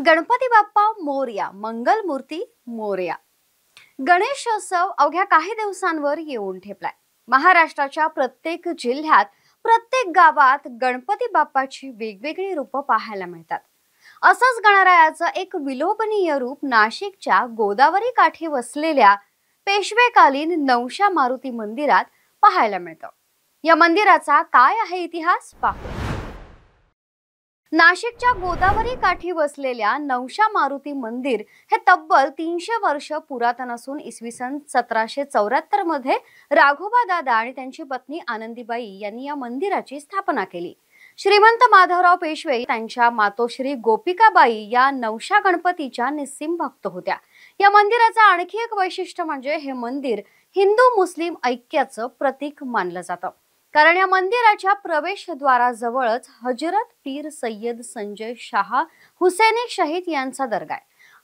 गणपती बाप्पा मोरया, मंगलमूर्ती मोरया। गणेशोत्सव अवघ्या काही दिवसांवर येऊन ठेपलाय। महाराष्ट्राच्या प्रत्येक जिल्ह्यात, प्रत्येक गावात गणपती बाप्पाची वेगवेगळी रूप पाहायला मिळतात। असंच गणरायाचं एक विलोभनीय रूप नाशिकच्या गोदावरी काठी वसलेल्या पेशवेकालीन नवशा मारुती मंदिरात पाहायला मिळतं। या मंदिराचा काय आहे इतिहास पाहू। नाशिकच्या गोदावरी काठी वसलेल्या नवशा मारुती मंदिर हे तब्बल 300 वर्ष पुरातन असून इसवी सन 1774 मध्ये राघोबा दादा आणि त्यांची पत्नी आनंदीबाई यांनी या मंदिराची स्थापना केली। श्रीमंत माधवराव पेशवे त्यांच्या मातोश्री गोपिकाबाई या नवशा गणपतीच्या निस्सीम भक्त होत्या। या मंदिराचं आणखी एक वैशिष्ट्य म्हणजे हे मंदिर हिंदू मुस्लिम ऐक्याचं प्रतीक मानलं जातं, कारण या मंदिराच्या प्रवेशद्वाराजवळच हजरत पीर सय्यद संजय शाह हुसेनी शहीद यांचा दर्गा आहे।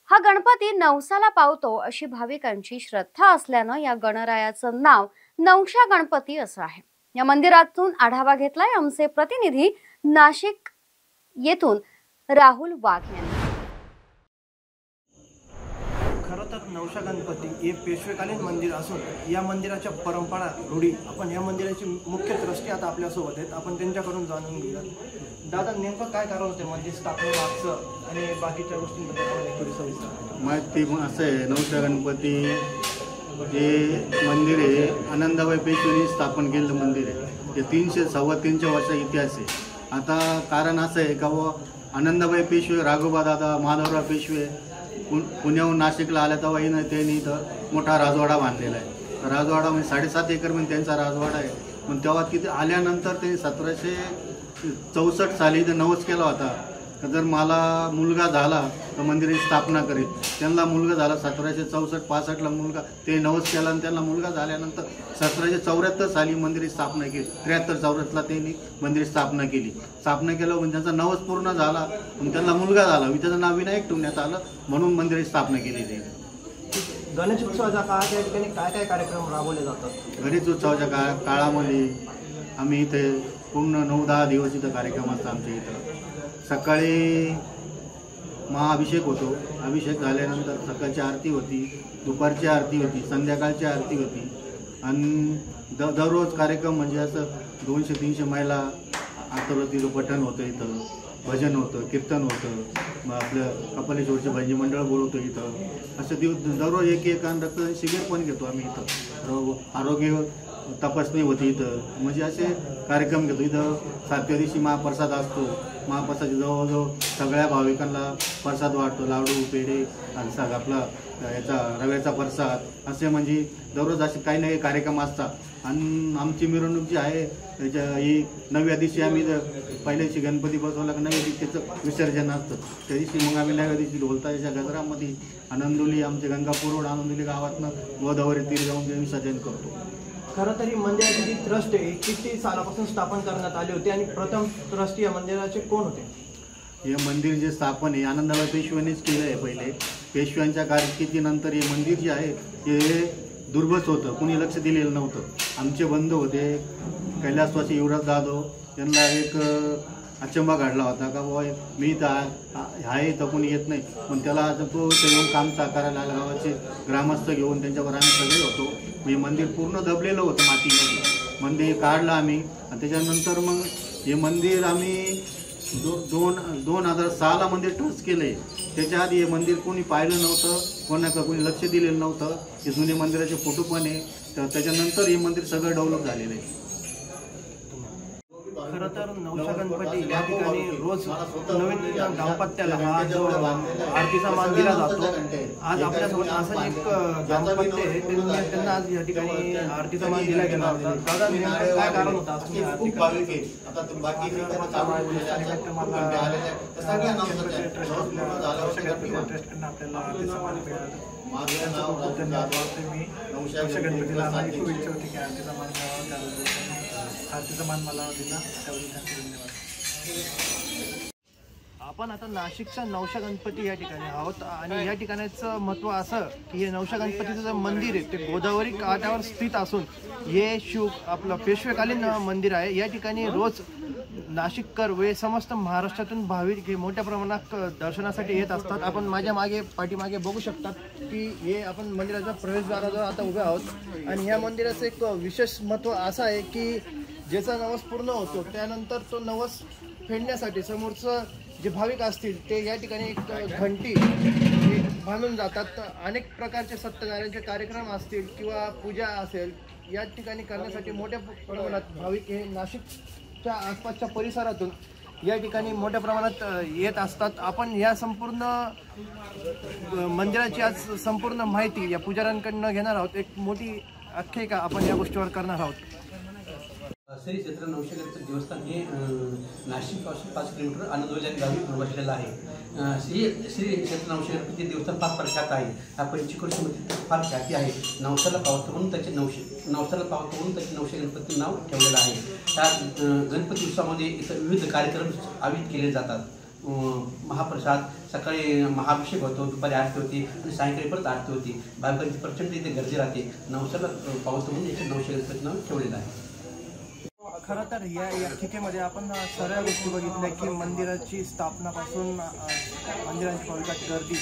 हा गणपती नवसाला पावतो अशी भाविकांची श्रद्धा असल्यानं या गणरायाचं नाव नवशा गणपती असं आहे। या मंदिरातून आढावा घेतलाय आमचे प्रतिनिधी नाशिक येथून राहुल वाघ यांनी। खरं तर नवशा गणपती हे पेशवेकालीन मंदिर असून या मंदिराच्या परंपरा रूढी आपण या मंदिराचे मुख्य ट्रस्टी आता आपल्यासोबत आहेत, आपण त्यांच्याकडून जाणून घेऊया। दादा, नेमकं काय कारण होते मंदिर स्थापनेमागचं आणि बाकीच्या गोष्टींबद्दल थोडी सविस्तर माहिती असं आहे। नवशा गणपती हे मंदिर आहे आनंदाबाई पेशवेंनी स्थापन केलेलं मंदिर आहे। हे 300-325 वर्षाचा इतिहास आहे। आता कारण असं आहे का आनंदाबाई पेशवे, राघोबा दादा, माधवराव पेशवे पुण्याहून नाशिकला आल्या तेव्हा त्यांनी इथं मोठा राजवाडा बांधलेला आहे। राजवाडा म्हणजे 7.5 एकर म्हणजे त्यांचा राजवाडा आहे। पण तेव्हा तिथे आल्यानंतर त्यांनी 1764 साली इथं नवस केला होता का जर मला मुलगा झाला तर मंदिराची स्थापना करेल। त्यांना मुलगा झाला 1764-65ला मुलगा, ते नवस केला आणि त्यांना मुलगा झाल्यानंतर 1774 साली मंदिराची स्थापना केली। 73-74ला त्यांनी मंदिराची स्थापना केली। स्थापना केलं म्हणजे त्यांचा नवस पूर्ण झाला, मग त्यांना मुलगा झाला, त्याचं नाव विनायक ठेवण्यात आलं, म्हणून मंदिराची स्थापना केलेली आहे। गणेशोत्सवाच्या काळात या ठिकाणी काय काय कार्यक्रम राबवले जातात? गणेशोत्सवाच्या काळामध्ये आम्ही इथे पूर्ण 9-10 दिवस इथं कार्यक्रम असतात आमच्या इथं। सकाळी महाअभिषेक होतो, अभिषेक झाल्यानंतर सकाळची आरती होती, दुपारची आरती होती, संध्याकाळची आरती होती आणि दररोज कार्यक्रम म्हणजे असं 200-300 महिला आरतीचं पठण होतं, इथं भजन होतं, कीर्तन होतं, मग आपलं कपालेश्वरचे भजनी मंडळ बोलवतो इथं। असं दररोज एक रक्तदान शिबिर पण घेतो आम्ही इथं। आरोग्य तपासणी होती इथं, म्हणजे असे कार्यक्रम घेतो इथं। 7व्या दिवशी महाप्रसाद असतो। महाप्रसाद जवळजवळ सगळ्या भाविकांना प्रसाद वाटतो, लाडू, पेढे आणि आपला याचा रव्याचा प्रसाद, असे म्हणजे दररोज असे काही ना काही कार्यक्रम असतात। आणि आमची मिरवणूक जी आहे त्याच्या ही 9व्या दिवशी आम्ही पहिल्या दिवशी गणपती बसवला की 9व्या दिवशी त्याचं विसर्जन असतं। त्या दिवशी मग आम्ही 9व्या दिवशी ढोलताच्या गजरामध्ये आनंदोली, आमच्या गंगापूर रोड आनंदोली गावातनं गोदावरी तीर जाऊन ते विसर्जन करतो। खरं तरी मंदिराची जी ट्रस्ट आहे किती सालापासून स्थापन करण्यात आली होती आणि प्रथम ट्रस्टी या मंदिराचे कोण होते? हे मंदिर जे स्थापन आहे आनंदाबाई पेशव्यांनीच केलं आहे। पहिले पेशव्यांच्या कारकिर्दीनंतर हे मंदिर जे आहे हे दुर्बस होतं, कुणी लक्ष दिलेलं नव्हतं। आमचे बंधू होते कैलासवासी युवराज जाधव, त्यांना एक अचंबा घडला होता का बाबा मी तर आहे तर कोणी येत नाही, पण त्याला तो येऊन काम करायला आला। गावाचे ग्रामस्थ घेऊन त्यांच्यावर आम्ही सगळे होतो। म्हणजे मंदिर पूर्ण दबलेलं होतं मातीमध्ये, मंदिर काढलं आम्ही आणि त्याच्यानंतर मग हे मंदिर आम्ही 2006ला मंदिर ट्रस्ट केलं आहे। त्याच्या आधी हे मंदिर कोणी पाहिलं नव्हतं, कोणी लक्ष दिलेलं नव्हतं। हे जुने मंदिराचे फोटो पण आहे, तर त्याच्यानंतर हे मंदिर सगळं डेव्हलप झालेलं आहे। खरं तर नवशा गणपती या ठिकाणी रोज नवीन दाम्पत्याला हा जो आरतीचा मान दिला जातो। आज आपल्यासोबत असं एक दाम्पत्य आहे, त्यांना आज या ठिकाणी आरतीचा मान दिला गेला होता। दादा, नेमकं काय कारण होतं आज तुम्ही आरती आरतीचा मान मला दिला त्याबद्दल धन्यवाद। आपण आता नाशिकच्या नवशा गणपती या ठिकाणी आहोत आणि या ठिकाणाचं महत्त्व असं की हे नवशा गणपतीचं जे मंदिर आहे ते गोदावरी काठावर स्थित असून हे आपलं पेशवेकालीन मंदिर आहे। या ठिकाणी रोज नाशिककर व समस्त महाराष्ट्रातून भाविक हे मोठ्या प्रमाणात दर्शनासाठी येत असतात. आपण माझ्या पाठीमागे बघू शकतात की हे आपण मंदिराच्या प्रवेशद्वाराजवळ आता उभे आहोत आणि ह्या मंदिराचं एक विशेष महत्त्व असं आहे की ज्याचा नवस पूर्ण होतो त्यानंतर तो नवस फेडण्यासाठी समोरचं जे भाविक असतील ते या ठिकाणी एक घंटी बांधून जातात. अनेक प्रकारचे सत्यनारायणचे कार्यक्रम असतील किंवा पूजा असेल या ठिकाणी करण्यासाठी मोठ्या प्रमाणात भाविक हे नाशिकच्या आसपासच्या परिसरातून या ठिकाणी मोठ्या प्रमाणात येत असतात. आपण या संपूर्ण मंदिराची आज संपूर्ण माहिती या पुजाऱ्यांकडनं घेणार आहोत. एक मोठी आख्यायिका आपण या गोष्टीवर करणार आहोत. श्री क्षेत्र नवशे गणपती देवस्थान हे नाशिकपासून 5 किलोमीटर आनंदवली गावी वसलेलं आहे. श्री क्षेत्र नवशे गणपती देवस्थान फार प्रख्यात आहे. हा पंचक्रोशीमध्ये फार ख्याती आहे. नवसाला पावतो म्हणून त्याचे नवशे गणपती नाव ठेवलेलं आहे. त्या गणपती उत्सवामध्ये इथं विविध कार्यक्रम आयोजित केले जातात. महाप्रसाद, सकाळी महाअभिषेक होतो, दुपारी आरती होती आणि सायंकाळी परत आरती होती. भाविकांची प्रचंड इथे गर्दी राहते. नवसाला पावतो म्हणून याचे नवशे गणपती नाव ठेवलेलं आहे. खरं तर या ठिकाणामध्ये आपण सर्व गोष्टी बघितल्या की मंदिराची स्थापनापासून मंदिरांची भाविकांची गर्दी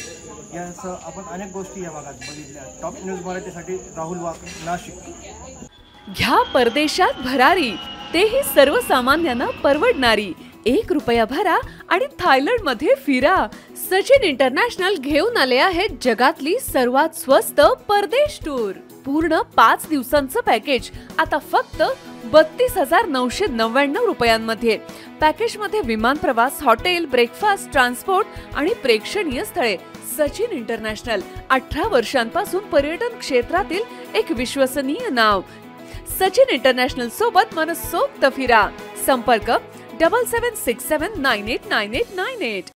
यासह आपण अनेक गोष्टी या भागात बघितल्या. टॉप न्यूज मराठीसाठी राहुल वाघ, नाशिक. घ्या परदेशात भरारी, तेही सर्वसामान्यांना परवडणारी. 1 रुपया भरा आणि थायलंडमध्ये फिरा. सचिन इंटरनॅशनल घेऊन आले आहेत जगातली सर्वात स्वस्त परदेश टूर. पूर्ण 5 दिवसांचं पॅकेज आता फक्त 32,999 रुपयांमध्ये. पॅकेजमध्ये विमान प्रवास, हॉटेल, ब्रेकफास्ट, ट्रान्सपोर्ट आणि प्रेक्षणीय स्थळे. सचिन इंटरनॅशनल 18 वर्षांपासून पर्यटन क्षेत्रातील एक विश्वसनीय नाव. सचिन इंटरनॅशनल सोबत मनसोक्त फिरा. संपर्क 7767989898.